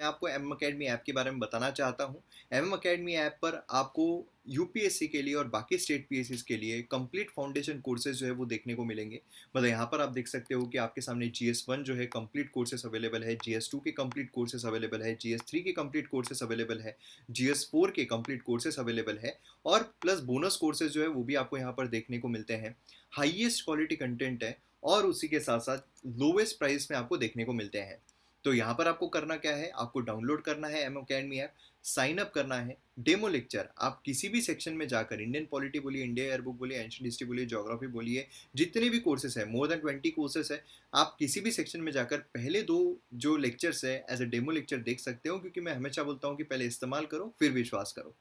मैं आपको M academy app के बारे में बताना चाहता हूँ। एम अकेडमी ऐप पर आपको यूपीएससी के लिए और बाकी स्टेट पीएससी के लिए कंप्लीट फाउंडेशन कोर्सेज जो है वो देखने को मिलेंगे। मतलब यहाँ पर आप देख सकते हो कि आपके सामने GS1 जो है कंप्लीट कोर्सेज अवेलेबल है, GS2 के कंप्लीट कोर्सेज अवेलेबल है, GS3 के कंप्लीट कोर्सेज अवेलेबल है, GS4 के कंप्लीट कोर्सेज अवेलेबल है और प्लस बोनस कोर्सेज जो है वो भी आपको यहाँ पर देखने को मिलते हैं। हाईएस्ट क्वालिटी कंटेंट है और उसी के साथ साथ लोवेस्ट प्राइस में आपको देखने को मिलते हैं। तो यहाँ पर आपको करना क्या है, आपको डाउनलोड करना है M academy app, sign up करना है। डेमो लेक्चर आप किसी भी सेक्शन में जाकर, इंडियन पॉलिटी बोलिए, इंडिया एयरबुक बोलिए, एंशियंट हिस्ट्री बोलिए, ज्योग्राफी बोलिए, जितने भी कोर्सेस है, मोर देन 20 कोर्सेस है, आप किसी भी सेक्शन में जाकर पहले दो जो लेक्चर्स है एज ए डेमो लेक्चर देख सकते हो, क्योंकि मैं हमेशा बोलता हूँ कि पहले इस्तेमाल करो फिर विश्वास करो।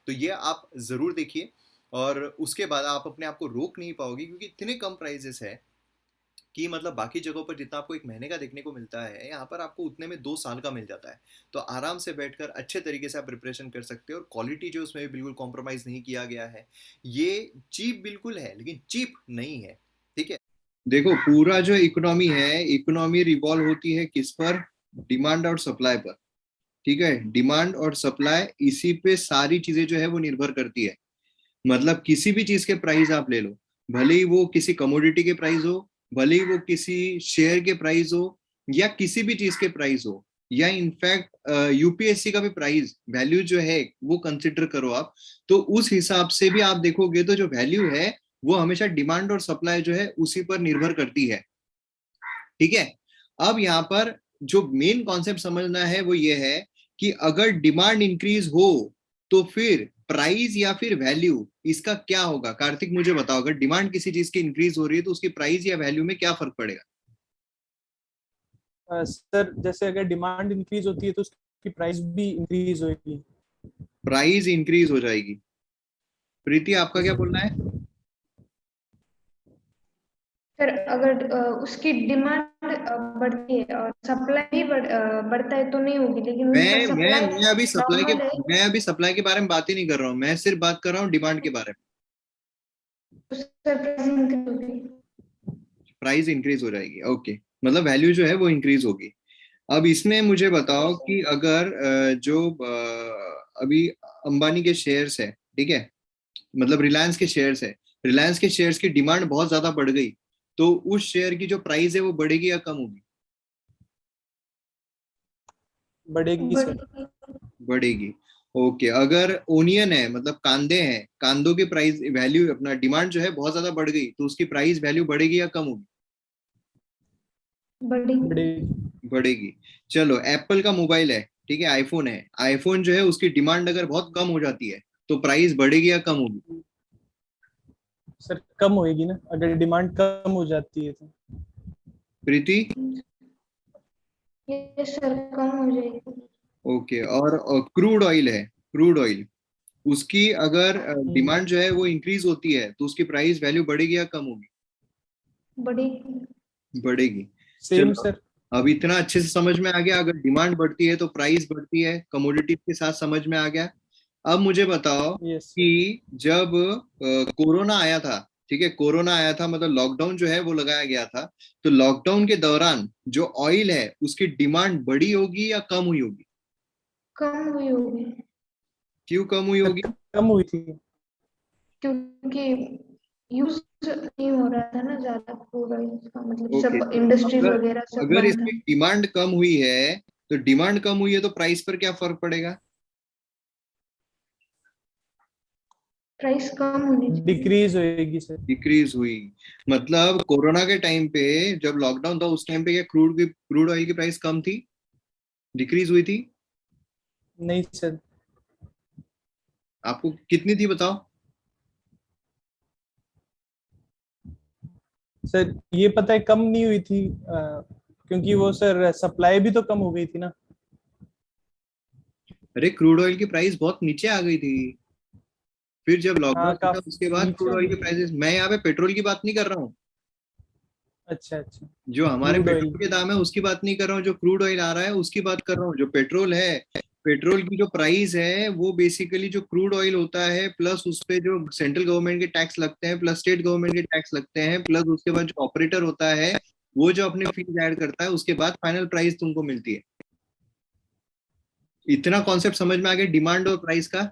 तो ये आप ज़रूर देखिए और उसके बाद आप अपने आप को रोक नहीं पाओगे, क्योंकि इतने कम प्राइजेस है कि मतलब बाकी जगहों पर जितना आपको एक महीने का देखने को मिलता है, यहाँ पर आपको उतने में 2 साल का मिल जाता है। तो आराम से बैठकर अच्छे तरीके से आप प्रिपरेशन कर सकते हो और क्वालिटी जो उसमें भी बिल्कुल कॉम्प्रोमाइज़ नहीं किया गया है। ये चीप बिल्कुल है लेकिन चीप नहीं है, ठीक है। देखो, पूरा जो इकोनॉमी है, इकोनॉमी रिवॉल्व होती है किस पर? डिमांड और सप्लाई पर। ठीक है, डिमांड और सप्लाई, इसी पे सारी चीजें जो है वो निर्भर करती है। मतलब किसी भी चीज के प्राइस आप ले लो, भले ही वो किसी कमोडिटी के प्राइस हो, भले ही वो किसी शेयर के प्राइस हो, या किसी भी चीज के प्राइस हो, या इनफैक्ट यूपीएससी का भी प्राइस वैल्यू जो है वो कंसिडर करो आप, तो उस हिसाब से भी आप देखोगे तो जो वैल्यू है वो हमेशा डिमांड और सप्लाई जो है उसी पर निर्भर करती है। ठीक है, अब यहाँ पर जो मेन कॉन्सेप्ट समझना है वो ये है कि अगर डिमांड इंक्रीज हो तो फिर प्राइस या फिर वैल्यू, इसका क्या होगा? कार्तिक मुझे बताओ, अगर डिमांड किसी चीज की इंक्रीज हो रही है तो उसकी प्राइस या वैल्यू में क्या फर्क पड़ेगा? सर जैसे अगर डिमांड इंक्रीज होती है तो उसकी प्राइस भी इंक्रीज होगी। प्राइस इंक्रीज हो जाएगी। प्रीति, आपका क्या बोलना है? सर अगर उसकी डिमांड बढ़ती है और सप्लाई भी बढ़ता है तो नहीं होगी, लेकिन उसका मैं मैं सप्लाई मैं अभी सप्लाई के नॉर्मल है मैं अभी सप्लाई के बारे में बात ही नहीं कर रहा हूँ, मैं सिर्फ बात कर रहा हूँ डिमांड के बारे में। तो सर प्राइस इंक्रीज होगी। प्राइस इंक्रीज हो जाएगी, ओके। मतलब वैल्यू जो है वो इंक्रीज होगी। अब इसमें मुझे बताओ कि अगर जो अभी अंबानी के शेयर्स है, ठीक है, मतलब रिलायंस के शेयर्स है, रिलायंस के शेयर्स की डिमांड बहुत ज्यादा बढ़ गई, तो उस शेयर की जो प्राइस है वो बढ़ेगी या कम होगी? बढ़ेगी सर। बढ़ेगी। ओके, अगर ओनियन है, मतलब कांदे हैं, कांदों की प्राइस वैल्यू, अपना डिमांड जो है बहुत ज्यादा बढ़ गई, तो उसकी प्राइस वैल्यू बढ़ेगी या कम होगी? बढ़ेगी। बढ़ेगी। चलो, एप्पल का मोबाइल है, ठीक है, आईफोन है, आईफोन जो है उसकी डिमांड अगर बहुत कम हो जाती है तो प्राइस बढ़ेगी या कम होगी? सर कम होएगी ना, अगर डिमांड कम हो जाती है तो। प्रीति? ये सर कम हो जाएगी। ओके, और क्रूड ऑयल है, क्रूड ऑयल, उसकी अगर डिमांड जो है वो इंक्रीज होती है तो उसकी प्राइस वैल्यू बढ़ेगी या कम होगी? बढ़ेगी। बढ़ेगी। सेम चलो, सर। अब इतना अच्छे से समझ में आ गया, अगर डिमांड बढ़ती है तो प्राइस बढ़ती है, कमोडिटी के साथ समझ में आ गया। अब मुझे बताओ यस सर। कि जब कोरोना आया था, ठीक है, कोरोना आया था, मतलब लॉकडाउन जो है वो लगाया गया था, तो लॉकडाउन के दौरान जो ऑयल है उसकी डिमांड बढ़ी होगी या कम हुई होगी? कम हुई होगी, क्यों कम हुई सर होगी? कम हुई थी। क्योंकि यूज नहीं हो रहा था ना ज्यादा क्रूड ऑयल का, मतलब ओके, सब तो इंडस्ट्रीज अगर वगैरह सब अगर बंद था। इसकी डिमांड कम हुई है, तो डिमांड कम हुई है तो प्राइस पर क्या फर्क पड़ेगा? प्राइस कम होनी चाहिए। डिक्रीज होएगी सर। डिक्रीज हुई। मतलब कोरोना के टाइम पे, जब लॉकडाउन था उस टाइम पे क्या क्रूड ऑयल की प्राइस कम थी, डिक्रीज हुई थी? नहीं सर। आपको कितनी थी बताओ? सर ये पता है कम नहीं हुई थी, क्योंकि वो सर सप्लाई भी तो कम हो गई थी ना। अरे, क्रूड ऑयल की प्राइस बहुत नीचे आ गई थी, फिर जब हाँ लॉकडाउन था उसके काफी बाद नीचे क्रूड आ ऑयल गई की थी। प्राइसेस, मैं यहाँ पे पेट्रोल की बात नहीं कर रहा हूँ, अच्छा अच्छा। जो हमारे क्रूड ऑयल। पेट्रोल के दाम है उसकी बात नहीं कर रहा हूँ, जो क्रूड ऑयल आ रहा है उसकी बात कर रहा हूँ। जो पेट्रोल है, पेट्रोल की जो प्राइस है वो बेसिकली जो क्रूड ऑयल होता है, प्लस उस पे जो सेंट्रल गवर्नमेंट के टैक्स लगते हैं, प्लस स्टेट गवर्नमेंट के टैक्स लगते हैं, प्लस उसके बाद जो ऑपरेटर होता है वो जो अपने फीस ऐड करता है, उसके बाद फाइनल प्राइस तुमको मिलती है। इतना कॉन्सेप्ट समझ में आ गया डिमांड और प्राइस का।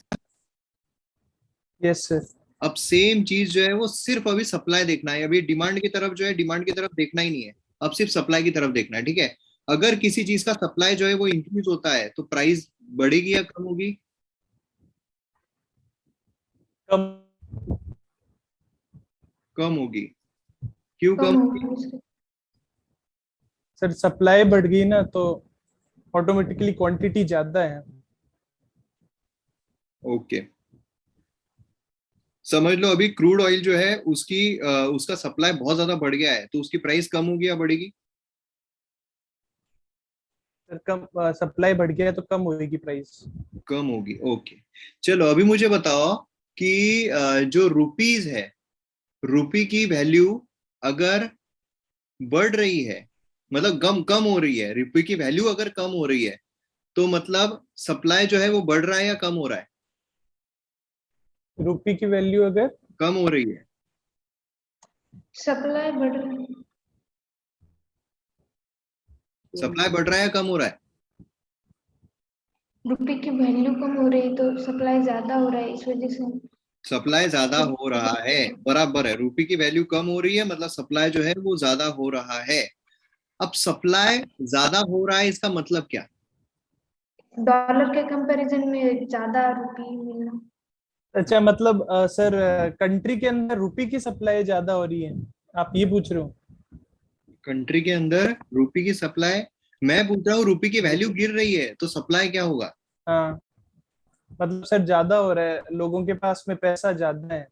Yes sir. अब सेम चीज जो है वो सिर्फ अभी सप्लाई देखना है, अभी डिमांड की तरफ जो है डिमांड की तरफ देखना ही नहीं है, अब सिर्फ सप्लाई की तरफ देखना है, ठीक है। अगर किसी चीज का सप्लाई जो है वो इंक्रीज होता है तो प्राइस बढ़ेगी या कम होगी? कम। कम होगी। क्यों कम कम होगी? होगी उसकी। सर सप्लाई बढ़ गई ना तो ऑटोमेटिकली क्वांटिटी ज्यादा है। ओके, समझ लो अभी क्रूड ऑयल जो है उसका सप्लाई बहुत ज्यादा बढ़ गया है, तो उसकी प्राइस कम होगी या बढ़ेगी? सर कम सप्लाई बढ़ गया है तो कम होगी प्राइस। कम होगी, ओके। चलो अभी मुझे बताओ कि जो रुपीज है, रुपी की वैल्यू अगर बढ़ रही है, मतलब कम कम हो रही है, रुपये की वैल्यू अगर कम हो रही है तो मतलब सप्लाई जो है वो बढ़ रहा है या कम हो रहा है? रुपये की वैल्यू अगर कम हो रही है। सप्लाई बढ़ रही है। सप्लाई बढ़ रहा है या कम हो रहा है? रुपए की वैल्यू कम हो रही है तो सप्लाई ज्यादा हो रहा है, इस वजह से। सप्लाई ज्यादा हो रहा है, बराबर है, रुपये की वैल्यू कम हो रही है मतलब सप्लाई जो है वो ज्यादा हो रहा है। अब सप्लाई ज्यादा हो रहा है इसका मतलब क्या? डॉलर के कंपैरिजन में ज्यादा रुपए मिलना। अच्छा मतलब सर कंट्री के अंदर रुपये की सप्लाई ज्यादा हो रही है, आप ये पूछ रहे हो? कंट्री के अंदर रुपये की सप्लाई, मैं पूछ रहा हूँ रुपये की वैल्यू गिर रही है तो सप्लाई क्या होगा? हाँ मतलब सर ज्यादा हो रहा है, लोगों के पास में पैसा ज्यादा है,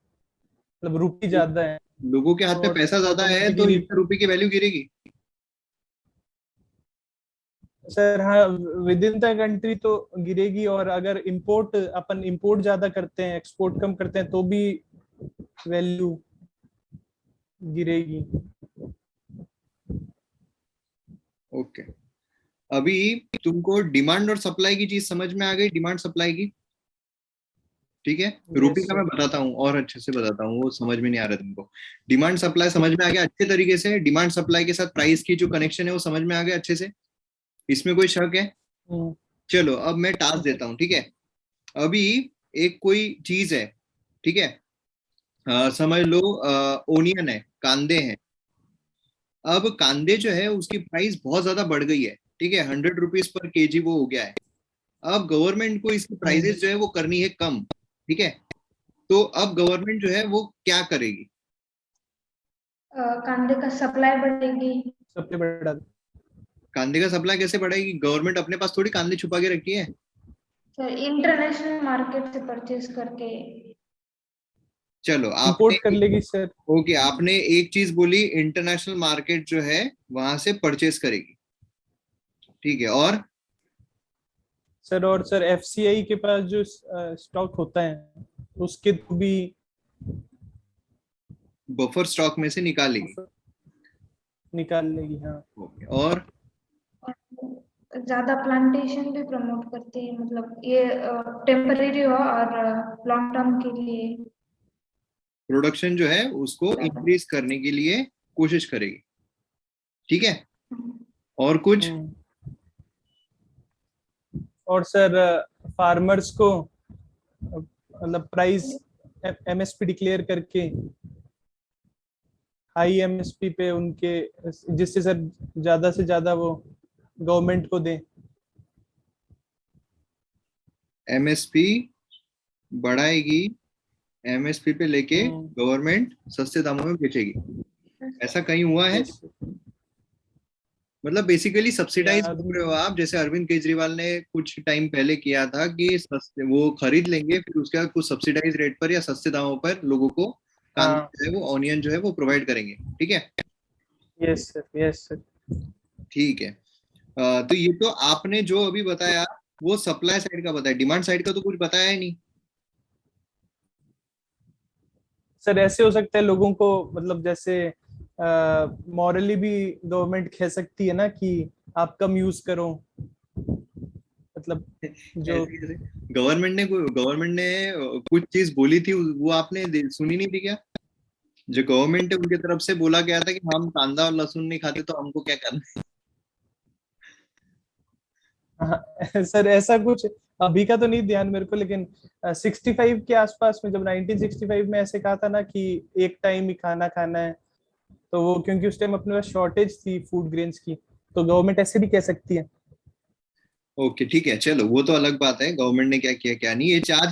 मतलब रुपये ज्यादा है लोगों के हाथ तो में पैसा ज्यादा है तो ऑटोमेटिकली। इससे रुपये की वैल्यू गिरेगी। सर हाँ, विद इन द कंट्री तो गिरेगी, और अगर इंपोर्ट अपन इंपोर्ट ज्यादा करते हैं एक्सपोर्ट कम करते हैं तो भी वैल्यू गिरेगी। ओके, अभी तुमको डिमांड और सप्लाई की चीज समझ में आ गई, डिमांड सप्लाई की, ठीक है। रुपये यस का मैं सर। बताता हूँ और अच्छे से बताता हूँ, वो समझ में नहीं आ रहा तुमको। डिमांड सप्लाई समझ में आ गया अच्छे तरीके से, डिमांड सप्लाई के साथ प्राइस की जो कनेक्शन है वो समझ में आ गया अच्छे से, इसमें कोई शक है? हम्म। चलो अब मैं टास्क देता हूँ, ठीक है। अभी एक कोई चीज है, ठीक है, समझ लो ओनियन है, कांदे हैं। अब कांदे जो है उसकी प्राइस बहुत ज्यादा बढ़ गई है, ठीक है, 100 रुपीज पर केजी वो हो गया है। अब गवर्नमेंट को इसकी हम्म। प्राइसेस जो है वो करनी है कम, ठीक है। तो अब गवर्नमेंट जो है वो क्या करेगी? कांदे का सप्लाई बढ़ेगी। सबसे बड़ा। कांदे का सप्लाई कैसे बढ़ेगी? गवर्नमेंट अपने पास थोड़ी कांदे छुपा के रखी है। सर इंटरनेशनल मार्केट से परचेज करके। चलो आपने, इंपोर्ट कर लेगी सर। ओके, आपने एक चीज बोली, इंटरनेशनल मार्केट जो है वहां से परचेस करेगी, ठीक है, और सर और सर एफसीआई के पास जो स्टॉक होता है उसके तो भी बफर स्टॉक में से निकालेगी। निकाल लेगी हाँ। ओके, और ज्यादा प्लांटेशन भी प्रमोट करते हैं, मतलब ये टेम्परेरी हो और लॉन्ग टर्म के लिए। प्रोडक्शन जो है उसको इंक्रीज करने के लिए कोशिश करेगी, ठीक है। और कुछ? हम्म। और सर फार्मर्स को मतलब प्राइस एमएसपी डिक्लेयर करके हाई एमएसपी पे उनके, जिससे सर ज्यादा से ज्यादा वो गवर्नमेंट को दें। एमएसपी बढ़ाएगी, एमएसपी पे लेके गवर्नमेंट सस्ते दामों में बेचेगी, ऐसा कहीं हुआ है? यस। मतलब बेसिकली सब्सिडाइज याद बोल रहे हो नहीं। आप, जैसे अरविंद केजरीवाल ने कुछ टाइम पहले किया था कि सस्ते वो खरीद लेंगे फिर उसके बाद कुछ सब्सिडाइज रेट पर या सस्ते दामों पर लोगों को कांदा हाँ। जो है वो ऑनियन जो है वो प्रोवाइड करेंगे, ठीक है। Yes sir yes sir. ठीक है, तो ये तो आपने जो अभी बताया वो सप्लाई साइड का बताया, डिमांड साइड का तो कुछ बताया ही नहीं। सर ऐसे हो सकता है लोगों को, मतलब जैसे मॉरली भी गवर्नमेंट कह सकती है ना कि आप कम यूज करो, मतलब जो। ऐसे कैसे? गवर्नमेंट ने कुछ चीज बोली थी वो आपने सुनी नहीं थी क्या? जो गवर्नमेंट है उनकी तरफ से बोला गया था कि हम कांदा और लहसुन नहीं खाते तो हमको क्या करना है। हाँ सर ऐसा कुछ अभी का तो नहीं ध्यान मेरे को, लेकिन 65 के आसपास में, जब 1965 में ऐसे कहा था ना कि एक टाइम ही खाना खाना है, तो वो क्योंकि उस टाइम अपने पास शॉर्टेज थी फूड ग्रेन्स की, तो गवर्नमेंट ऐसे भी कह सकती है। ओके ठीक है, चलो वो तो अलग बात है गवर्नमेंट ने क्या किया क्या नहीं। ये चार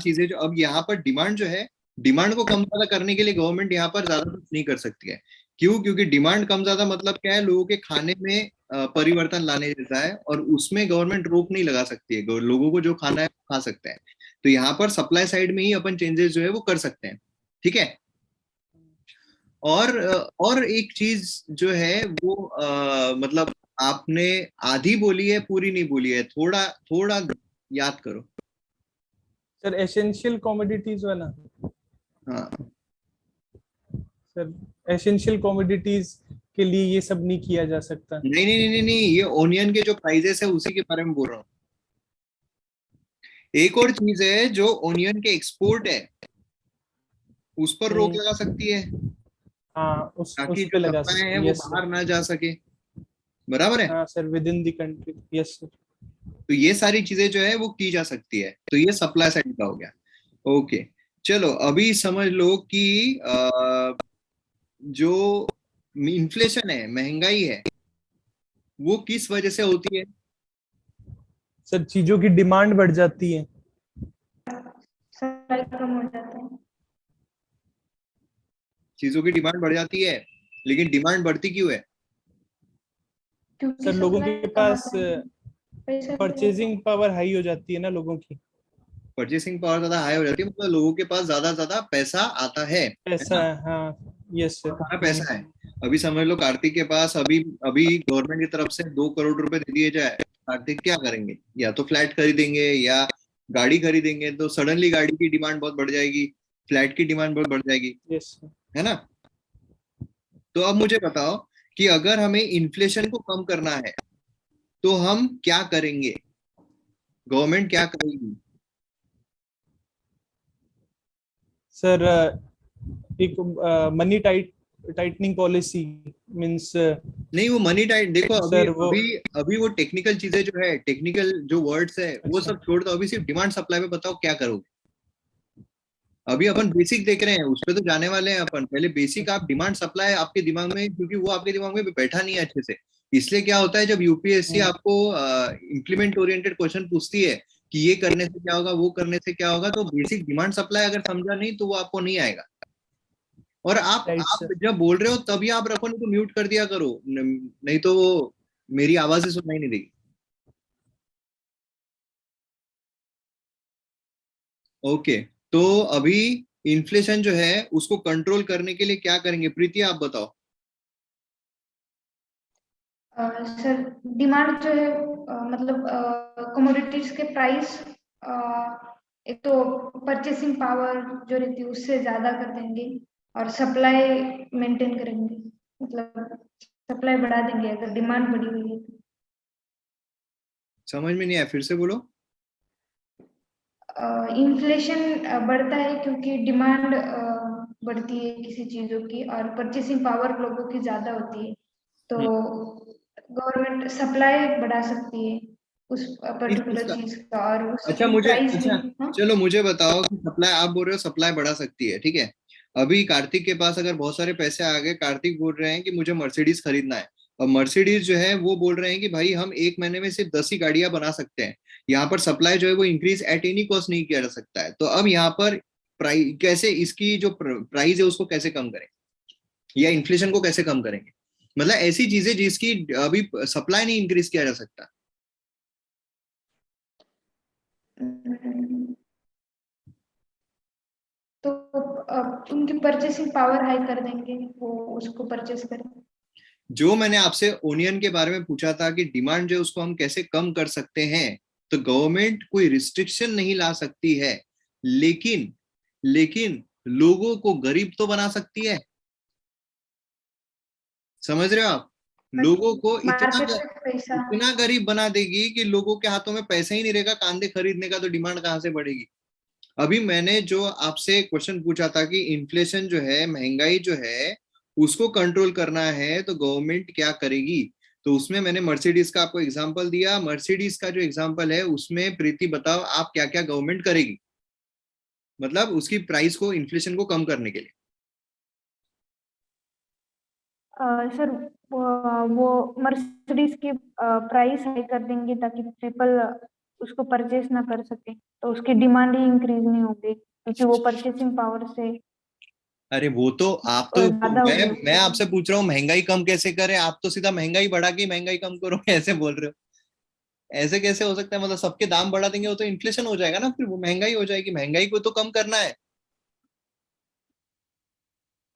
चीजें जो अब यहाँ पर डिमांड जो है, डिमांड को कम ज्यादा करने के लिए गवर्नमेंट यहाँ पर ज्यादा कुछ नहीं कर सकती है। क्यों? क्योंकि डिमांड कम ज्यादा मतलब क्या है, लोगों के खाने में परिवर्तन लाने जैसा है, और उसमें गवर्नमेंट रोक नहीं लगा सकती है। लोगों को जो खाना है वो खा सकते हैं। तो यहाँ पर सप्लाई साइड में ही अपन चेंजेस जो है वो कर सकते हैं। ठीक है। और एक चीज जो है वो मतलब आपने आधी बोली है, पूरी नहीं बोली है, थोड़ा थोड़ा याद करो। सर एसेंशियल कमोडिटीज वाला। हाँ सर एसेंशियल कमोडिटीज के लिए ये सब नहीं किया जा सकता। नहीं नहीं नहीं नहीं नहीं, ये ओनियन के जो प्राइजेस है उसी के बारे में बोल रहा हूँ। एक और चीज है, जो ओनियन के एक्सपोर्ट है उस पर रोक हम्म। लगा सकती है, हाँ ताकि उस जो पे लगा सप्लाई है सकते, वो यस सर। बाहर ना जा सके। बराबर है। हाँ sir, with in the country, yes sir. तो ये सारी चीजें जो है वो की जा सकती है, तो ये सप्लाई साइड का हो गया। ओके। चलो अभी समझ लो कि जो इन्फ्लेशन है, महंगाई है, वो किस वजह से होती है? सर चीजों की डिमांड बढ़ जाती है। सप्लाई कम हो जाता है। चीजों की डिमांड बढ़ जाती है, लेकिन डिमांड बढ़ती क्यों है? क्योंकि सर लोगों सप्लाई के कम पास आता है, पैसा बढ़ जाता है। परचेजिंग पावर हाई हो जाती है ना लोगों की। परचेसिंग पावर ज्यादा हाई हो जाती है, मतलब लोगों के पास ज्यादा ज्यादा पैसा आता है पैसा ना? है, हाँ। यस और सर। सारा पैसा है। अभी समझ लो कार्तिक के पास अभी अभी गवर्नमेंट की तरफ से 2 करोड़ रुपए दे दिए जाए, कार्तिक क्या करेंगे? या तो फ्लैट खरीदेंगे या गाड़ी खरीदेंगे, तो सडनली गाड़ी की डिमांड बहुत बढ़ जाएगी, फ्लैट की डिमांड बहुत बढ़ जाएगी, यस सर। है ना? तो अब मुझे बताओ कि अगर हमें इन्फ्लेशन को कम करना है तो हम क्या करेंगे? गवर्नमेंट क्या करेगी? सर एक मनी टाइटनिंग पॉलिसी मींस। नहीं, वो मनी टाइट देखो, अभी सर वो, अभी अभी वो टेक्निकल चीजें जो है, टेक्निकल जो वर्ड्स है वो अच्छा। सब छोड़ दो, अभी सिर्फ डिमांड सप्लाई में बताओ क्या करोगे। अभी अपन बेसिक देख रहे हैं, उस पर तो जाने वाले हैं अपन। पहले बेसिक आप डिमांड सप्लाई आपके दिमाग में, क्योंकि वो आपके दिमाग में बैठा नहीं है अच्छे से। इसलिए क्या होता है, जब यूपीएससी हम्म, आपको इम्प्लीमेंट ओरिएंटेड क्वेश्चन पूछती है कि ये करने से क्या होगा, वो करने से क्या होगा, तो बेसिक डिमांड सप्लाई अगर समझा नहीं तो वो आपको नहीं आएगा। और राइट आप सर। जब बोल रहे हो तभी आप रखो, नहीं तो म्यूट कर दिया करो, नहीं तो वो मेरी आवाज ही सुनाई नहीं देगी। ओके। तो अभी इन्फ्लेशन जो है उसको कंट्रोल करने के लिए क्या करेंगे, प्रीति आप बताओ। सर डिमांड जो है मतलब कमोडिटीज के प्राइस एक तो परचेसिंग पावर जो रहती है उससे ज्यादा कर देंगे, और सप्लाई मेंटेन करेंगे, मतलब सप्लाई बढ़ा देंगे अगर डिमांड बढ़ी हुई है तो। समझ में नहीं आया, फिर से बोलो। इन्फ्लेशन बढ़ता है क्योंकि डिमांड बढ़ती है किसी चीजों की, और परचेसिंग पावर लोगों की ज्यादा होती है, तो हम्म। गवर्नमेंट सप्लाई बढ़ा सकती है उस किस चीज पर्टिकुलर का? चीज का, और अच्छा उसकी मुझे प्राइस भी। अच्छा हाँ। चलो मुझे बताओ कि सप्लाई, आप बोल रहे हो सप्लाई बढ़ा सकती है, ठीक है। अभी कार्तिक के पास अगर बहुत सारे पैसे आ गए, कार्तिक बोल रहे हैं कि मुझे मर्सिडीज खरीदना है, और मर्सिडीज जो है वो बोल रहे हैं कि भाई हम एक महीने में सिर्फ 10 ही गाड़ियां बना सकते हैं। यहाँ पर सप्लाई जो है वो इंक्रीज एट एनी कॉस्ट नहीं किया जा सकता है। तो अब यहाँ पर प्राइस कैसे, इसकी जो प्राइस है उसको कैसे कम करें, या इन्फ्लेशन को कैसे कम करेंगे? मतलब ऐसी चीजें जिसकी अभी सप्लाई नहीं इंक्रीज किया जा सकता। हम्म, तो उनकी परचेसिंग पावर हाई कर देंगे, वो उसको परचेस करें। जो मैंने आपसे ओनियन के बारे में पूछा था कि डिमांड जो है उसको हम कैसे कम कर सकते हैं, तो गवर्नमेंट कोई रिस्ट्रिक्शन नहीं ला सकती है, लेकिन लेकिन लोगों को गरीब तो बना सकती है। समझ रहे हो आप? लोगों को मार्केट से पैसा। इतना गरीब बना देगी कि लोगों के हाथों में पैसा ही नहीं रहेगा कांदे खरीदने का, तो डिमांड कहाँ से बढ़ेगी? अभी मैंने जो आपसे क्वेश्चन पूछा था कि इन्फ्लेशन जो है, महंगाई जो है, उसको कंट्रोल करना है तो गवर्नमेंट क्या करेगी, तो उसमें मैंने मर्सिडीज का आपको एग्जांपल दिया। मर्सिडीज का जो एग्जांपल है उसमें प्रीति बताओ आप क्या क्या गवर्नमेंट करेगी, मतलब उसकी प्राइस को, इन्फ्लेशन को कम करने के लिए। सर वो मर्सिडीज की प्राइस हाई कर देंगे ताकि पीपल उसको परचेस ना कर सके, तो उसकी डिमांड ही इंक्रीज नहीं होगी क्योंकि वो परचेसिंग पावर से अरे वो तो आप तो, ज्यादा होगी मैं उसकी। आपसे पूछ रहा हूँ महंगाई कम कैसे करें, आप तो सीधा महंगाई बढ़ा के महंगाई कम करो ऐसे बोल रहे हो। ऐसे कैसे हो सकता है, मतलब सबके दाम बढ़ा देंगे वो तो इन्फ्लेशन हो जाएगा ना, फिर वो महंगाई हो जाएगी, महंगाई को तो कम करना है।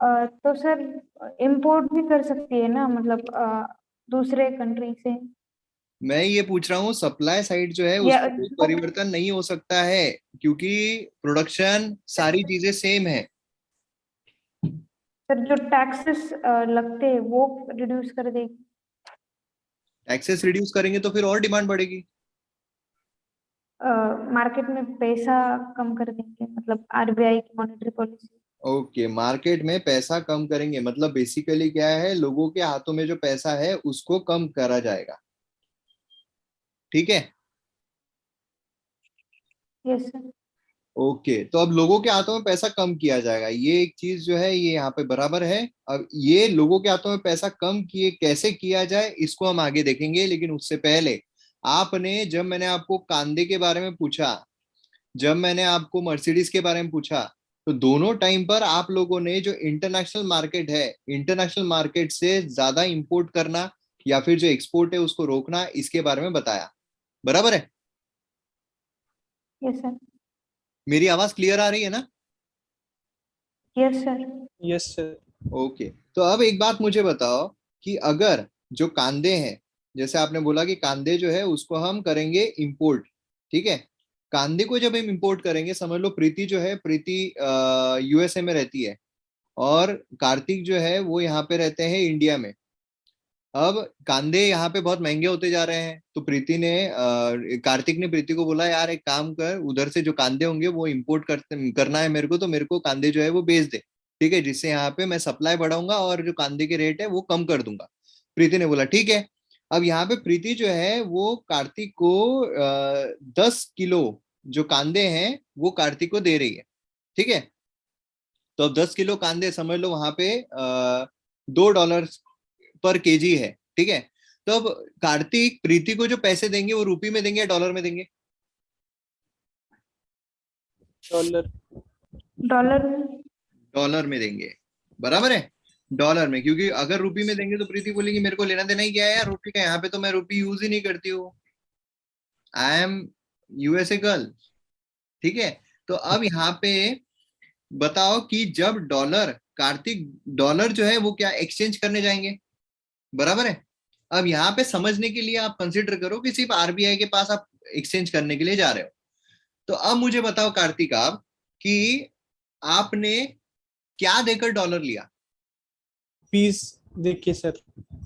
तो सर इंपोर्ट भी कर सकती है ना, मतलब दूसरे कंट्री से, मैं ये पूछ रहा हूँ सप्लाई साइड जो है या उसमें कोई परिवर्तन नहीं हो सकता है, क्योंकि प्रोडक्शन सारी चीजें सेम है। सर जो टैक्सेस लगते हैं वो रिड्यूस कर देगी। टैक्सेस रिड्यूस करेंगे तो फिर और डिमांड बढ़ेगी। मार्केट में पैसा कम कर देंगे, मतलब आरबीआई की मॉनेटरी पॉलिसी। ओके, मार्केट में पैसा कम करेंगे, मतलब बेसिकली क्या है, लोगों के हाथों में जो पैसा है उसको कम करा जाएगा। ठीक है। Yes sir. ओके, तो अब लोगों के हाथों में पैसा कम किया जाएगा, ये एक चीज जो है ये यहाँ पे बराबर है। अब ये लोगों के हाथों में पैसा कम किए कैसे किया जाए इसको हम आगे देखेंगे, लेकिन उससे पहले आपने, जब मैंने आपको कांदे के बारे में पूछा, जब मैंने आपको मर्सिडीज के बारे में पूछा, तो दोनों टाइम पर आप लोगों ने जो इंटरनेशनल मार्केट है, इंटरनेशनल मार्केट से ज्यादा इंपोर्ट करना या फिर जो एक्सपोर्ट है उसको रोकना, इसके बारे में बताया। बराबर है। Yes sir. मेरी आवाज क्लियर आ रही है ना? Yes sir. Yes sir. Okay, तो अब एक बात मुझे बताओ कि अगर जो कांदे हैं, जैसे आपने बोला कि कांदे जो है उसको हम करेंगे इंपोर्ट, ठीक है। कांदे को जब हम इंपोर्ट करेंगे, समझ लो प्रीति जो है, प्रीति यूएसए में रहती है और कार्तिक जो है वो यहाँ पे रहते हैं इंडिया में। अब कांदे यहाँ पे बहुत महंगे होते जा रहे हैं, तो प्रीति ने कार्तिक ने प्रीति को बोला यार एक काम कर, उधर से जो कांदे होंगे वो इंपोर्ट करना है मेरे को, तो मेरे को कांदे जो है वो बेच दे, ठीक है, जिससे यहाँ पे मैं सप्लाई बढ़ाऊंगा और जो कांदे के रेट है वो कम कर दूंगा। प्रीति ने बोला ठीक है। अब यहाँ पे प्रीति जो है वो कार्तिक को 10 किलो जो कांदे हैं वो कार्तिक को दे रही है, ठीक है। तो अब 10 किलो कांदे समझ लो वहां पे $2 पर केजी है, ठीक है। तो अब कार्तिक प्रीति को जो पैसे देंगे वो रुपी में देंगे या डॉलर में देंगे? डॉलर। डॉलर में। डॉलर में देंगे, बराबर है। डॉलर में, क्योंकि अगर रुपी में देंगे तो प्रीति बोलेगी मेरे को लेना देना ही क्या है यार रुपी का, यहाँ पे तो मैं रुपी यूज ही नहीं करती हूँ, आई एम यूएसए गर्ल, ठीक है। तो अब यहाँ पे बताओ कि जब डॉलर, कार्तिक डॉलर जो है वो क्या एक्सचेंज करने जाएंगे, बराबर है। अब यहाँ पे समझने के लिए आप कंसिडर करो कि सिर्फ आरबीआई के पास आप एक्सचेंज करने के लिए जा रहे हो। तो अब मुझे बताओ कार्तिक आप कि आपने क्या देकर डॉलर लिया? फीस देखिए सर।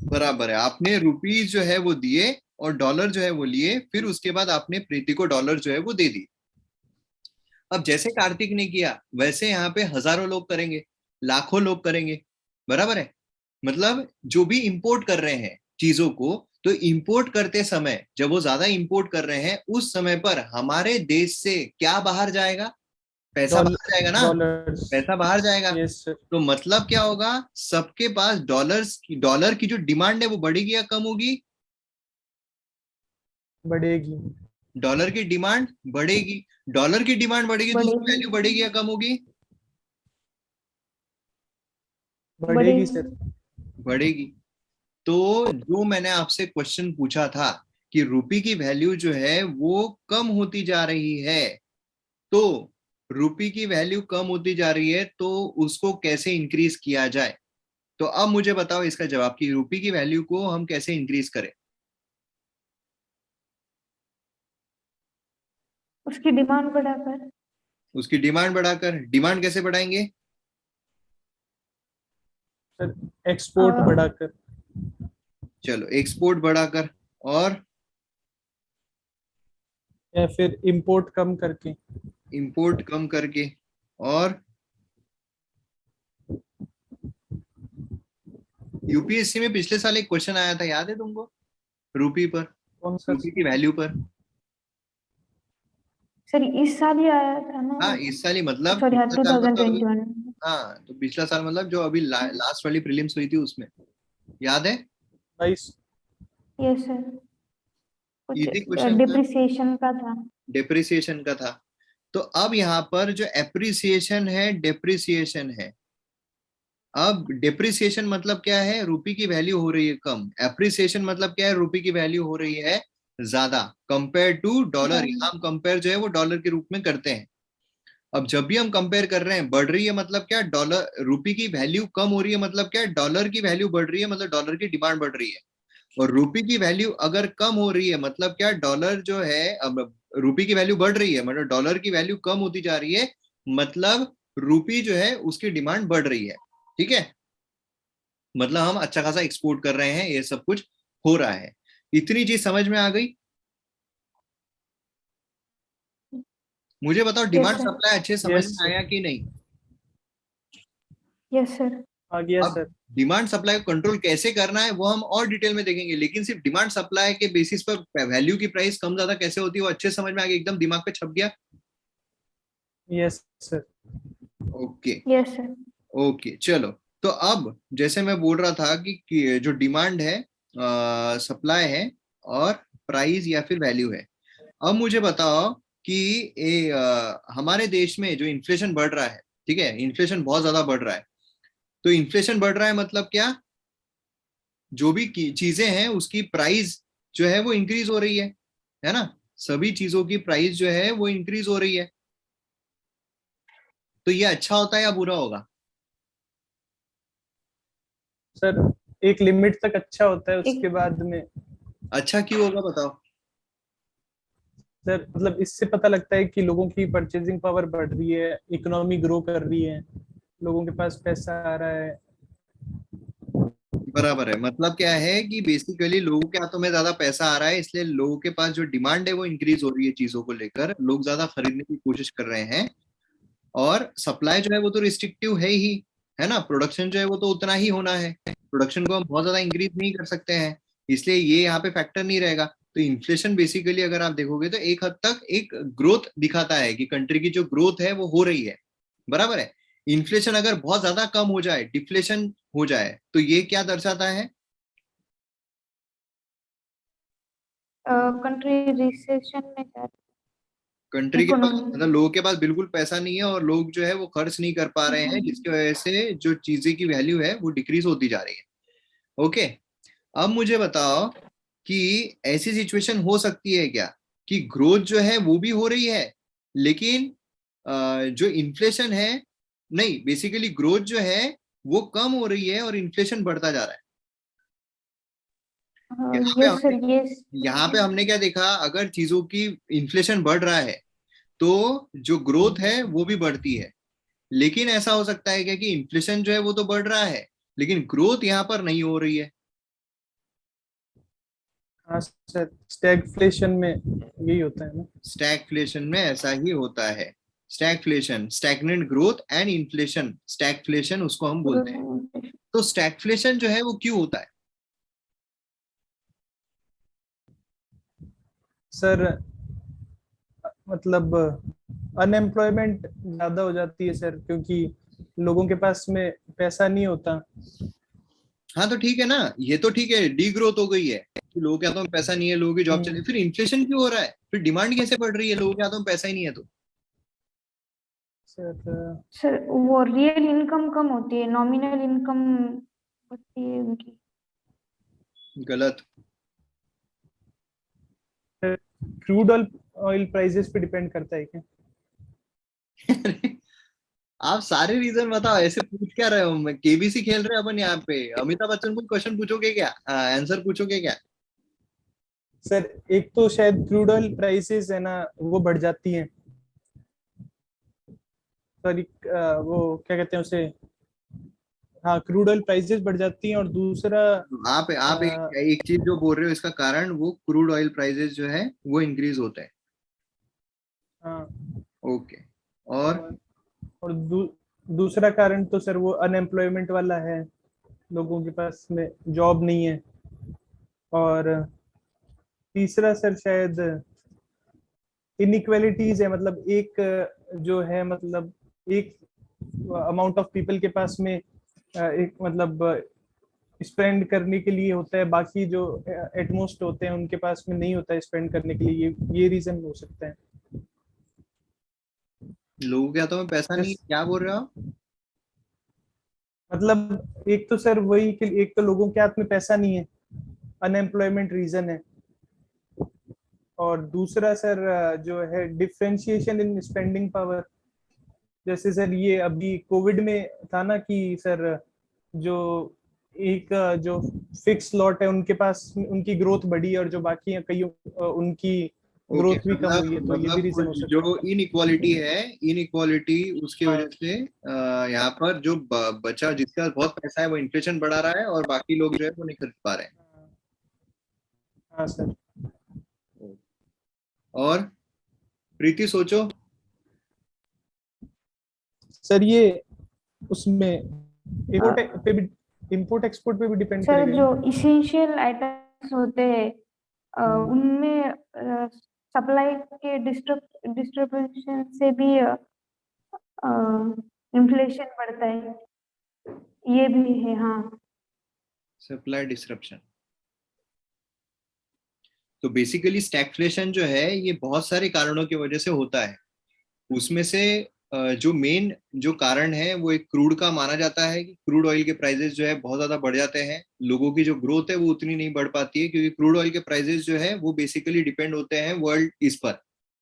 बराबर है, आपने रुपीज जो है वो दिए और डॉलर जो है वो लिए, फिर उसके बाद आपने प्रीति को डॉलर जो है वो दे दी। अब जैसे कार्तिक ने किया वैसे यहाँ पे हजारों लोग करेंगे, लाखों लोग करेंगे, बराबर है। मतलब जो भी इंपोर्ट कर रहे हैं चीजों को, तो इंपोर्ट करते समय जब वो ज्यादा इंपोर्ट कर रहे हैं उस समय पर हमारे देश से क्या बाहर जाएगा? पैसा डॉलर। बाहर जाएगा ना, डॉलर्स। पैसा बाहर जाएगा। Yes sir. तो मतलब क्या होगा, सबके पास डॉलर की जो डिमांड है वो बढ़ेगी या कम होगी? बढ़ेगी। डॉलर की डिमांड बढ़ेगी। डॉलर की डिमांड बढ़ेगी तो उसकी बढ़ेगी। वैल्यू बढ़ेगी या कम होगी? बढ़ेगी बढ़ेगी। सर। बढ़ेगी। तो जो मैंने आपसे क्वेश्चन पूछा था कि रुपी की वैल्यू जो है वो कम होती जा रही है, तो रुपी की वैल्यू कम होती जा रही है तो उसको कैसे इंक्रीज किया जाए? तो अब मुझे बताओ इसका जवाब कि रुपी की वैल्यू को हम कैसे इंक्रीज करें। उसकी डिमांड बढ़ाकर। उसकी डिमांड बढ़ाकर, डिमांड कैसे बढ़ाएंगे? सर एक्सपोर्ट बढ़ाकर। चलो एक्सपोर्ट बढ़ाकर, और या फिर इंपोर्ट कम करके। इंपोर्ट कम करके, और यूपीएससी में पिछले साल एक क्वेश्चन आया था, याद है तुमको? रुपी पर, कौन सा? रुपी की वैल्यू पर। सर इस साल ही आया था ना? हाँ इस साल ही, मतलब सॉरी हाँ, पिछला साल मतलब अभी। 2021। हाँ तो पिछला साल मतलब जो अभी लास्ट वाली प्रीलिम्स हुई थी उसमें, याद है? 22। यस सर, कुछ इजी क्वेश्चन था, डिप्रिसिएशन का था। डेप्रिसिएशन का था। तो अब यहाँ पर जो एप्रिसिएशन है, डेप्रिसिएशन है। अब डेप्रिसिएशन मतलब क्या है, रुपी की वैल्यू हो रही है कम। एप्रिसिएशन मतलब क्या है, रुपी की वैल्यू हो रही है ज्यादा कंपेयर टू डॉलर। यहाँ हम कंपेयर जो है वो डॉलर के रूप में करते हैं। अब जब भी हम कंपेयर कर रहे हैं, बढ़ रही है मतलब क्या, डॉलर रुपी की वैल्यू कम हो रही है मतलब क्या, डॉलर की वैल्यू बढ़ रही है, मतलब डॉलर की डिमांड बढ़ रही है। और रुपी की वैल्यू अगर कम हो रही है मतलब क्या, डॉलर जो है, अब रुपी की वैल्यू बढ़ रही है मतलब डॉलर की वैल्यू कम होती जा रही है, मतलब रुपी जो है उसकी डिमांड बढ़ रही है। ठीक है, मतलब हम अच्छा खासा एक्सपोर्ट कर रहे हैं, ये सब कुछ हो रहा है। इतनी चीज समझ में आ गई? मुझे बताओ, यस डिमांड सर। सप्लाई अच्छे से समझ यस में सर, आया कि नहीं? Yes sir. आ गया अब सर। डिमांड सप्लाई को कंट्रोल कैसे करना है वो हम और डिटेल में देखेंगे, लेकिन सिर्फ डिमांड सप्लाई के बेसिस पर वैल्यू की प्राइस कम ज्यादा कैसे होती है वो अच्छे से समझ में आ गया, एकदम दिमाग पे छप गया। Yes sir. Okay. Yes sir. Okay चलो। तो अब जैसे मैं बोल रहा था कि जो डिमांड है, सप्लाई है, और प्राइस या फिर वैल्यू है। अब मुझे बताओ कि हमारे देश में जो इन्फ्लेशन बढ़ रहा है, ठीक है, इन्फ्लेशन बहुत ज्यादा बढ़ रहा है। तो इन्फ्लेशन बढ़ रहा है मतलब क्या, जो भी चीजें हैं उसकी प्राइस जो है वो इंक्रीज हो रही है ना? सभी चीजों की प्राइस जो है वो इंक्रीज हो रही है। तो ये अच्छा होता है या बुरा होगा? सर एक लिमिट तक अच्छा होता है, एक उसके बाद में। अच्छा क्यों होगा बताओ? सर मतलब इससे पता लगता है कि लोगों की परचेजिंग पावर बढ़ रही है, इकोनॉमी ग्रो कर रही है, लोगों के पास पैसा आ रहा है। बराबर है, मतलब क्या है कि बेसिकली लोगों के हाथों में ज्यादा पैसा आ रहा है, इसलिए लोगों के पास जो डिमांड है वो इंक्रीज हो रही है, चीजों को लेकर लोग ज्यादा खरीदने की कोशिश कर रहे हैं। और सप्लाई जो है वो तो रिस्ट्रिक्टिव है ही, है ना? प्रोडक्शन जो है वो तो उतना ही होना है, प्रोडक्शन को हम बहुत ज्यादा इंक्रीज नहीं कर सकते हैं, इसलिए ये यहाँ पे फैक्टर नहीं रहेगा। तो इन्फ्लेशन बेसिकली अगर आप देखोगे तो एक हद तक एक ग्रोथ दिखाता है कि कंट्री की जो ग्रोथ है वो हो रही है। बराबर है। इन्फ्लेशन अगर बहुत ज्यादा कम हो जाए, डिफ्लेशन हो जाए, तो ये क्या दर्शाता है? कंट्री रिसेशन में जा रही कंट्री है, के पास इकोनॉमी। मतलब लोगों के पास बिल्कुल पैसा नहीं है, और लोग जो है वो खर्च नहीं कर पा रहे हैं, जिसकी वजह से जो चीजें की वैल्यू है वो डिक्रीज होती जा रही है। ओके। अब मुझे बताओ कि ऐसी सिचुएशन हो सकती है क्या कि ग्रोथ जो है वो भी हो रही है, लेकिन जो इन्फ्लेशन है, नहीं, बेसिकली ग्रोथ जो है वो कम हो रही है और इन्फ्लेशन बढ़ता जा रहा है। यहाँ पे यस हमने सर, ये यहाँ पे हमने क्या देखा, अगर चीजों की इन्फ्लेशन बढ़ रहा है तो जो ग्रोथ है वो भी बढ़ती है। लेकिन ऐसा हो सकता है क्या कि इन्फ्लेशन जो है वो तो बढ़ रहा है, लेकिन ग्रोथ यहाँ पर नहीं हो रही है। हाँ सर, स्टैगफ्लेशन में यही होता है ना। स्टैगफ्लेशन में ऐसा ही होता है। Stagflation, stagnant growth and inflation, stagflation उसको हम बोलते हैं। तो स्टैगफ्लेशन जो है वो क्यों होता है? सर मतलब अनएम्प्लॉयमेंट ज्यादा हो जाती है सर, क्योंकि लोगों के पास में पैसा नहीं होता। हाँ तो ठीक है ना, ये तो ठीक है, डी ग्रोथ हो गई है कि लोगों के हाथों में पैसा नहीं है, लोगों की जॉब चले, हम्म, फिर इन्फ्लेशन क्यों हो रहा है, फिर डिमांड कैसे बढ़ रही है, लोगों के हाथों में पैसा ही नहीं है तो? सर सर वो रियल इनकम कम होती है, नॉमिनल इनकम होती है उनकी। गलत। क्रूड ऑयल प्राइसेस पे डिपेंड करता है क्या? आप सारे रीजन बताओ, ऐसे पूछ क्या रहे हो, मैं केबीसी खेल रहे हैं अपन यहाँ पे, अमिताभ बच्चन को क्वेश्चन पूछोगे क्या, आंसर पूछोगे क्या? सर एक तो शायद क्रूड ऑयल प्राइसेस है ना, वो बढ़ जाती हैं। सॉरी, वो क्या कहते हैं उसे, हाँ क्रूड ऑयल प्राइसेस बढ़ जाती हैं। और दूसरा आप एक चीज जो बोल रहे हो इसका कारण वो क्रूड ऑयल प्राइसेस जो है वो इंक्रीज होते हैं। हाँ, ओके। और और और दूसरा कारण तो सर वो अनएम्प्लॉयमेंट वाला है, लोगों के पास में जॉब नहीं है। और तीसरा सर शायद इनइक्वालिटीज है, मतलब एक जो है, मतलब एक अमाउंट ऑफ पीपल के पास में एक मतलब स्पेंड करने के लिए होता है, बाकी जो एटमोस्ट होते हैं उनके पास में नहीं होता है स्पेंड करने के लिए। ये रीजन हो सकता है। लोगों के हाथों में पैसा नहीं है, जस क्या बोल रहे हो आप? मतलब एक तो सर वही कि एक तो लोगों के हाथ में पैसा नहीं है, अनएम्प्लॉयमेंट रीजन है। और दूसरा सर जो है डिफरेंशिएशन इन स्पेंडिंग पावर। जैसे सर ये अभी कोविड में था ना कि सर जो एक जो फिक्स लॉट है उनके पास उनकी ग्रोथ बढ़ी, और जो बाकी है कई उनकी ओके, ग्रोथ भी कम मतलब हुई है, तो ये भी मतलब रीजन हो सकता है। जो इनइक्वालिटी है, इनइक्वालिटी उसकी हाँ। वजह से यहाँ पर जो बचा जिसका बहुत पैसा है वो इन्फ्लेशन बढ़ा रहा है, और बाकी लोग जो है वो नहीं खरीद पा रहे हाँ सर। हैं। और प्रीति सोचो। सर ये उसमें इम्पोर्ट एक्सपोर्ट पे भी डिपेंड सर करेगा जो ये। इसेंशियल आइटम्स होते हैं हम्म। उनमें सप्लाई के डिस्ट्रीब्यूशन से भी इन्फ्लेशन बढ़ता है, ये भी है। हाँ सप्लाई डिसरप्शन। तो बेसिकली स्टैगफ्लेशन जो है ये बहुत सारे कारणों की वजह से होता है। उसमें से जो मेन जो कारण है वो एक क्रूड का माना जाता है कि क्रूड ऑयल के प्राइसेस जो है बहुत ज्यादा बढ़ जाते हैं। लोगों की जो ग्रोथ है वो उतनी नहीं बढ़ पाती है, क्योंकि क्रूड ऑयल के प्राइसेस जो है वो बेसिकली डिपेंड होते हैं वर्ल्ड इस पर,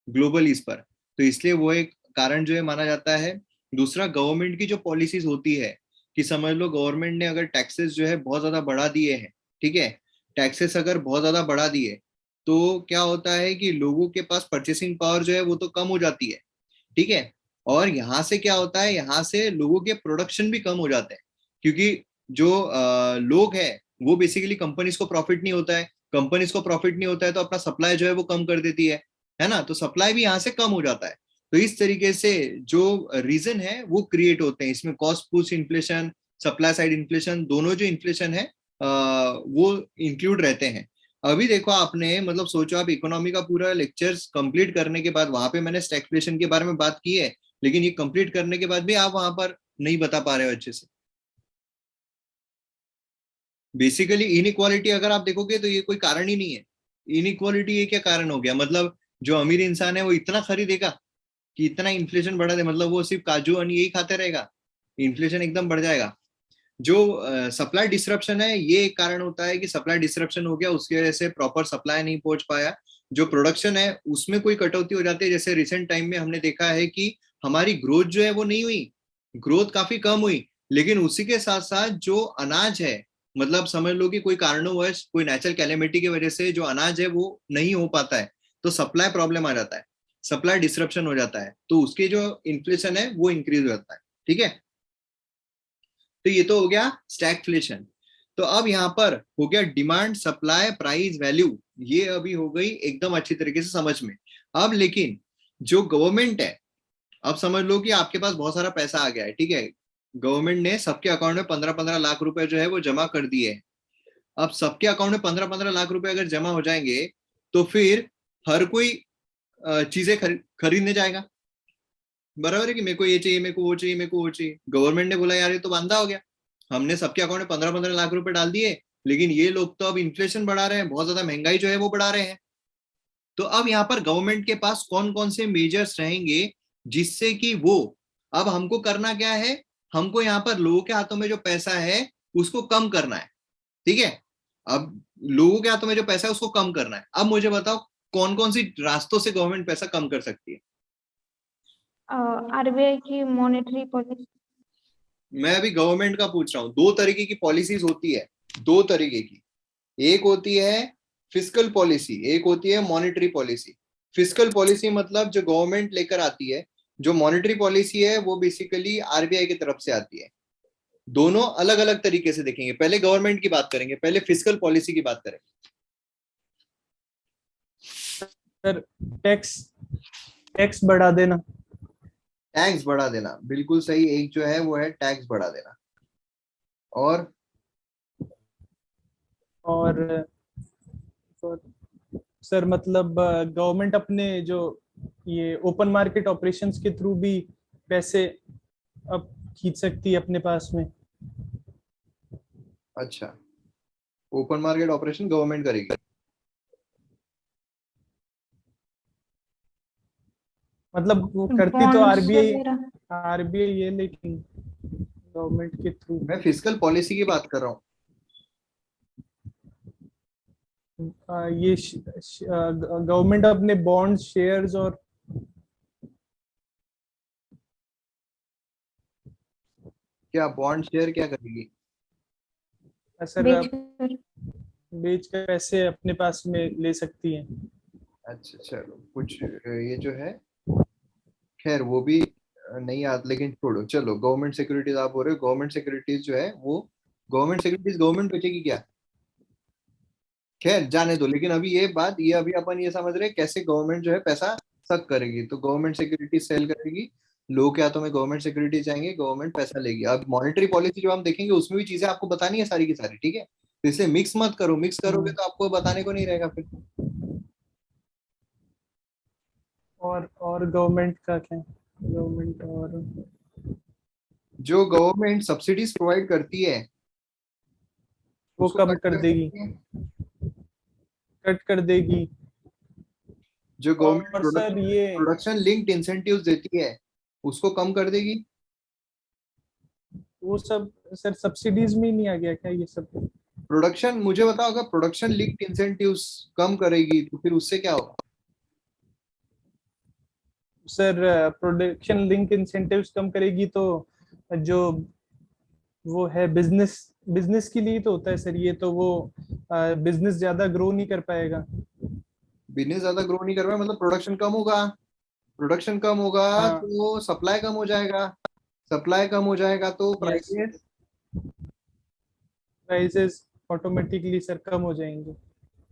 ग्लोबल इस पर। तो इसलिए वो एक कारण जो है माना जाता है। दूसरा, गवर्नमेंट की जो पॉलिसीज होती है, कि समझ लो गवर्नमेंट ने अगर टैक्सेस जो है बहुत ज्यादा बढ़ा दिए हैं, ठीक है, टैक्सेस अगर बहुत ज्यादा बढ़ा दिए, तो क्या होता है कि लोगों के पास परचेसिंग पावर जो है वो तो कम हो जाती है, ठीक है। और यहाँ से क्या होता है, यहाँ से लोगों के प्रोडक्शन भी कम हो जाते हैं, क्योंकि जो लोग हैं वो बेसिकली कंपनीज को प्रॉफिट नहीं होता है, कंपनीज को प्रॉफिट नहीं होता है तो अपना सप्लाई जो है वो कम कर देती है ना, तो सप्लाई भी यहाँ से कम हो जाता है। तो इस तरीके से जो रीजन है वो क्रिएट होते हैं, इसमें cost push inflation, supply side inflation, दोनों जो इन्फ्लेशन है वो इंक्लूड रहते हैं। अभी देखो आपने, मतलब सोचो आप इकोनॉमी का पूरा लेक्चर्स कंप्लीट करने के बाद, वहां पे मैंने स्टैगफ्लेशन के बारे में बात की है, लेकिन ये कंप्लीट करने के बाद भी आप वहां पर नहीं बता पा रहे हो अच्छे से। बेसिकली इनइक्वालिटी अगर आप देखोगे तो ये कोई कारण ही नहीं है। इनइक्वालिटी ये क्या कारण हो गया, मतलब जो अमीर इंसान है वो इतना खरीदेगा कि इतना इन्फ्लेशन बढ़ा दे, मतलब वो सिर्फ काजू और यही खाते रहेगा, इन्फ्लेशन एकदम बढ़ जाएगा। जो सप्लाई डिसरप्शन है ये एक कारण होता है कि सप्लाई डिसरप्शन हो गया, उसकी वजह से प्रॉपर सप्लाई नहीं पहुंच पाया। जो प्रोडक्शन है उसमें कोई कटौती हो जाती है, जैसे रिसेंट टाइम में हमने देखा है कि हमारी ग्रोथ जो है वो नहीं हुई, ग्रोथ काफी कम हुई, लेकिन उसी के साथ साथ जो अनाज है, मतलब समझ लो कि कोई कारणोंवश कोई नेचुरल कैलेमिटी की वजह से जो अनाज है वो नहीं हो पाता है, तो सप्लाई प्रॉब्लम आ जाता है, सप्लाई डिसरप्शन हो जाता है, तो उसके जो इन्फ्लेशन है वो इंक्रीज हो जाता है, ठीक है। तो ये तो हो गया स्टैगफ्लेशन। तो अब यहाँ पर हो गया डिमांड सप्लाई प्राइस वैल्यू, ये अभी हो गई एकदम अच्छी तरीके से समझ में। अब लेकिन जो गवर्नमेंट है, अब समझ लो कि आपके पास बहुत सारा पैसा आ गया है, ठीक है, गवर्नमेंट ने सबके अकाउंट में 15-15 लाख रुपए जो है वो जमा कर दिए हैं। अब सबके अकाउंट में 15-15 लाख रुपए अगर जमा हो जाएंगे, तो फिर हर कोई चीजें खरीदने जाएगा, बराबर है कि मेरे को ये चाहिए, मेरे को वो चाहिए, मेरे को वो चाहिए। गवर्नमेंट ने बोला यार ये तो बांधा हो गया, हमने सबके अकाउंट में 15-15 लाख रुपए डाल दिए, लेकिन ये लोग तो अब इन्फ्लेशन बढ़ा रहे हैं, बहुत ज्यादा महंगाई जो है वो बढ़ा रहे हैं। तो अब यहाँ पर गवर्नमेंट के पास कौन कौन से मेजर्स रहेंगे, जिससे कि वो, अब हमको करना क्या है, हमको यहाँ पर लोगों के हाथों में जो पैसा है उसको कम करना है, ठीक है। अब लोगों के हाथों में जो पैसा है उसको कम करना है। अब मुझे बताओ कौन कौन सी रास्तों से गवर्नमेंट पैसा कम कर सकती है। आरबीआई की मॉनेटरी पॉलिसी। मैं अभी गवर्नमेंट का पूछ रहा हूँ, दो तरीके की पॉलिसीज होती है, दो तरीके की, एक होती है फिस्कल पॉलिसी, एक होती है मॉनेटरी पॉलिसी। फिस्कल पॉलिसी मतलब जो गवर्नमेंट लेकर आती है, जो मॉनेटरी पॉलिसी है वो बेसिकली आरबीआई की तरफ से आती है। दोनों अलग अलग तरीके से देखेंगे, पहले गवर्नमेंट की बात करेंगे, पहले फिस्कल पॉलिसी की बात करेंगे। सर टैक्स टैक्स बढ़ा देना। टैक्स बढ़ा देना, बिल्कुल सही, एक जो है वो है टैक्स बढ़ा देना। और और, और सर मतलब गवर्नमेंट अपने जो ये ओपन मार्केट ऑपरेशंस के थ्रू भी पैसे अब खींच सकती है अपने पास में। अच्छा, ओपन मार्केट ऑपरेशन गवर्नमेंट करेगी। मतलब वो करती तो बॉन्ड्स आरबीआई, वगैरह। आरबीआई है, लेकिन गवर्नमेंट के थ्रू। मैं फिजिकल पॉलिसी की बात कर रहा हूँ। ये गवर्नमेंट अपने बॉन्ड शेयर्स और क्या बॉन्ड शेयर क्या करेगी? सर बेचकर। बेच कर पैसे अपने पास में ले सकती है। अच्छा चलो, कुछ ये जो है, खैर वो भी नहीं आता, लेकिन छोड़ो, चलो गवर्नमेंट सिक्योरिटीज आप बोल रहे हो, गवर्नमेंट सिक्योरिटीज जो है वो, गवर्नमेंट सिक्योरिटीज गवर्नमेंट बेचेगी क्या? खैर जाने दो, लेकिन अभी ये बात, ये अभी अपन ये समझ रहे हैं कैसे गवर्नमेंट जो है पैसा सक करेगी, तो गवर्नमेंट सिक्योरिटीज सेल करेगी, लोग क्या तो में गवर्नमेंट सिक्योरिटीज जाएंगे, गवर्नमेंट पैसा लेगी। अब मॉनेटरी पॉलिसी जो हम देखेंगे उसमें भी चीजें आपको बतानी है सारी की सारी, ठीक है, तो इसे मिक्स मत करो, मिक्स करोगे तो आपको बताने को नहीं रहेगा फिर। और गवर्नमेंट का क्या, गवर्नमेंट और जो गवर्नमेंट सब्सिडीज प्रोवाइड करती है वो उसको कम कट कर कर देगी, सकती है। कट कर देगी। जो गवर्नमेंट और सर ये प्रोडक्शन लिंक्ड इंसेंटिव्स देती है उसको कम कर देगी। वो सब सर सब्सिडीज में ही नहीं आ गया क्या ये सब? प्रोडक्शन, मुझे बताओ, अगर प्रोडक्शन लिंक्ड इंसेंटिव्स कम करेगी तो फिर उससे क्या होगा? सर प्रोडक्शन लिंक इंसेंटिव्स कम करेगी तो जो वो है बिजनेस, बिजनेस के लिए तो होता है सर ये, तो वो बिजनेस ज्यादा ग्रो नहीं कर पाएगा। बिजनेस ज्यादा ग्रो नहीं कर रहा है, मतलब प्रोडक्शन कम होगा, प्रोडक्शन कम होगा हाँ। तो सप्लाई कम हो जाएगा, सप्लाई कम हो जाएगा तो yes, prices prices automatically sir कम हो जाएंगे।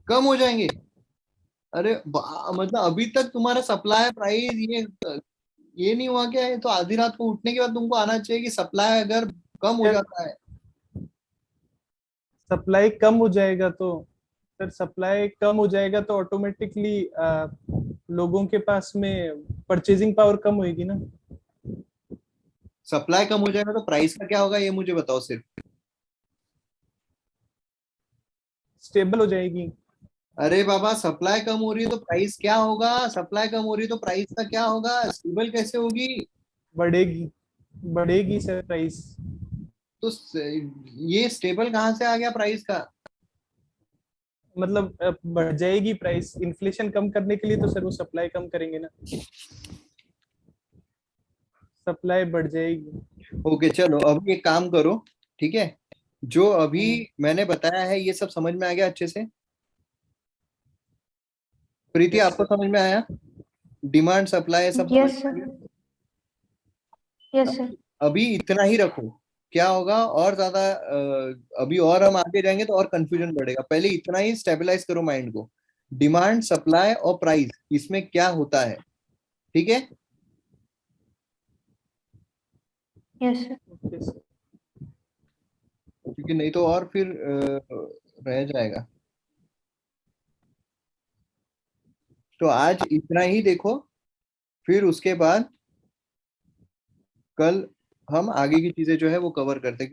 कम हो जाएंगे। अरे मतलब अभी तक तुम्हारा सप्लाई प्राइस ये नहीं हुआ क्या? है तो आधी रात को उठने के बाद तुमको आना चाहिए कि सप्लाई अगर कम हो सर जाता है। सप्लाई कम हो जाएगा तो, सर सप्लाई कम हो जाएगा तो ऑटोमेटिकली लोगों के पास में परचेजिंग पावर कम होगी ना। सप्लाई कम हो जाएगा तो प्राइस का क्या होगा ये मुझे बताओ सिर्फ। स्टेबल हो जाएगी। अरे बाबा, सप्लाई कम हो रही है तो प्राइस क्या होगा? सप्लाई कम हो रही है तो प्राइस का क्या होगा? स्टेबल कैसे होगी? बढ़ेगी, बढ़ेगी सर प्राइस। तो ये स्टेबल कहाँ से आ गया प्राइस का? मतलब बढ़ जाएगी प्राइस, इन्फ्लेशन कम करने के लिए तो सर वो सप्लाई कम करेंगे ना, सप्लाई बढ़ जाएगी। ओके चलो, अभी एक काम करो, ठीक है, जो अभी मैंने बताया है ये सब समझ में आ गया अच्छे से? प्रीति यस आपको सर। समझ में आया? डिमांड सप्लाई सब समझ यस में आ सर। गया? Yes sir. अभी इतना ही रखो, क्या होगा और ज्यादा अभी और हम आगे जाएंगे तो और कंफ्यूजन बढ़ेगा, पहले इतना ही स्टेबलाइज करो माइंड को। डिमांड सप्लाई और प्राइस, इसमें क्या होता है, ठीक है? Yes sir. Okay sir. क्योंकि नहीं तो और फिर रह जाएगा। तो आज इतना ही देखो, फिर उसके बाद कल हम आगे की चीजें जो है वो कवर करते हैं।